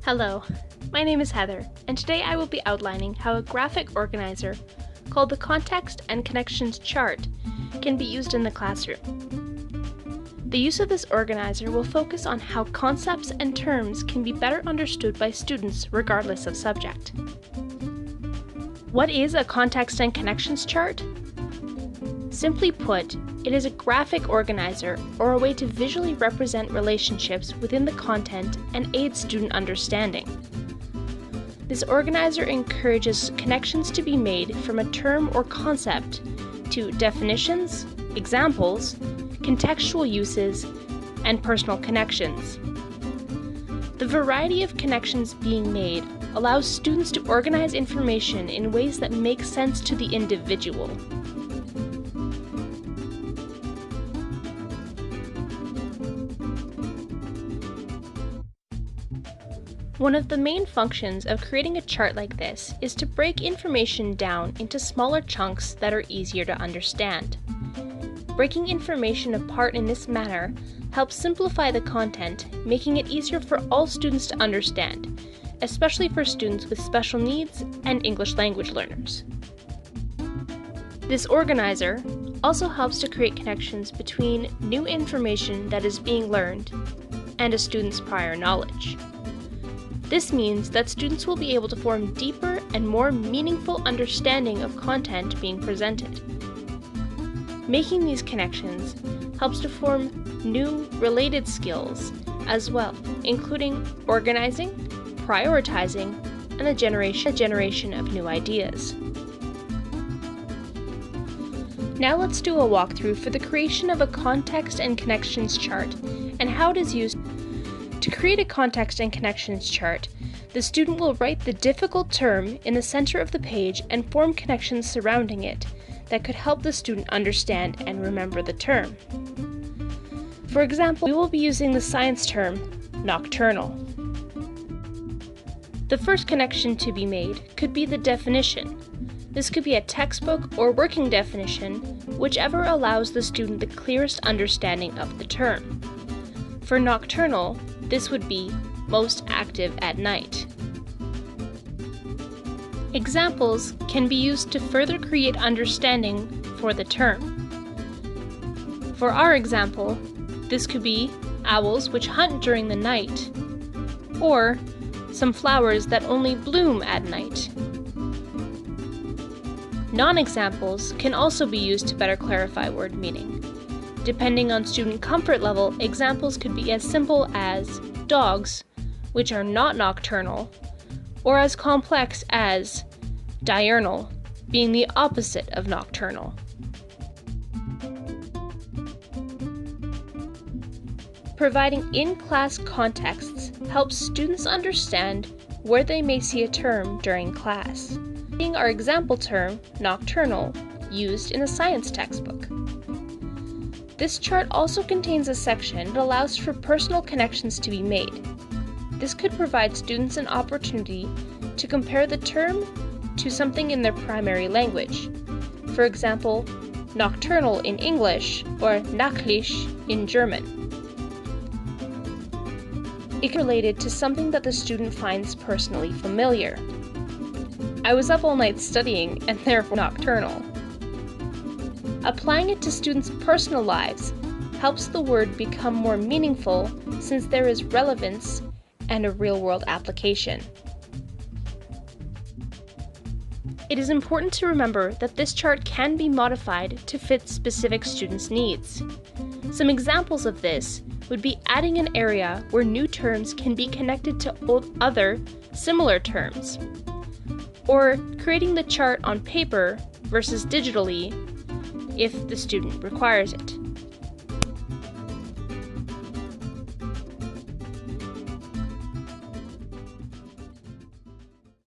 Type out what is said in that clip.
Hello, my name is Heather, and today I will be outlining how a graphic organizer called the Context and Connections Chart can be used in the classroom. The use of this organizer will focus on how concepts and terms can be better understood by students regardless of subject. What is a Context and Connections Chart? Simply put, it is a graphic organizer or a way to visually represent relationships within the content and aid student understanding. This organizer encourages connections to be made from a term or concept to definitions, examples, contextual uses, and personal connections. The variety of connections being made allows students to organize information in ways that make sense to the individual. One of the main functions of creating a chart like this is to break information down into smaller chunks that are easier to understand. Breaking information apart in this manner helps simplify the content, making it easier for all students to understand, especially for students with special needs and English language learners. This organizer also helps to create connections between new information that is being learned and a student's prior knowledge. This means that students will be able to form deeper and more meaningful understanding of content being presented. Making these connections helps to form new related skills as well, including organizing, prioritizing, and the generation of new ideas. Now let's do a walkthrough for the creation of a context and connections chart and how it is used. To create a context and connections chart, the student will write the difficult term in the center of the page and form connections surrounding it that could help the student understand and remember the term. For example, we will be using the science term nocturnal. The first connection to be made could be the definition. This could be a textbook or working definition, whichever allows the student the clearest understanding of the term. For nocturnal, this would be most active at night. Examples can be used to further create understanding for the term. For our example, this could be owls which hunt during the night, or some flowers that only bloom at night. Non-examples can also be used to better clarify word meaning. Depending on student comfort level, examples could be as simple as dogs, which are not nocturnal, or as complex as diurnal, being the opposite of nocturnal. Providing in-class contexts helps students understand where they may see a term during class. Being our example term, nocturnal, used in a science textbook. This chart also contains a section that allows for personal connections to be made. This could provide students an opportunity to compare the term to something in their primary language. For example, nocturnal in English or nachtlich in German. It can be related to something that the student finds personally familiar. I was up all night studying and therefore nocturnal. Applying it to students' personal lives helps the word become more meaningful since there is relevance and a real-world application. It is important to remember that this chart can be modified to fit specific students' needs. Some examples of this would be adding an area where new terms can be connected to other similar terms, or creating the chart on paper versus digitally if the student requires it.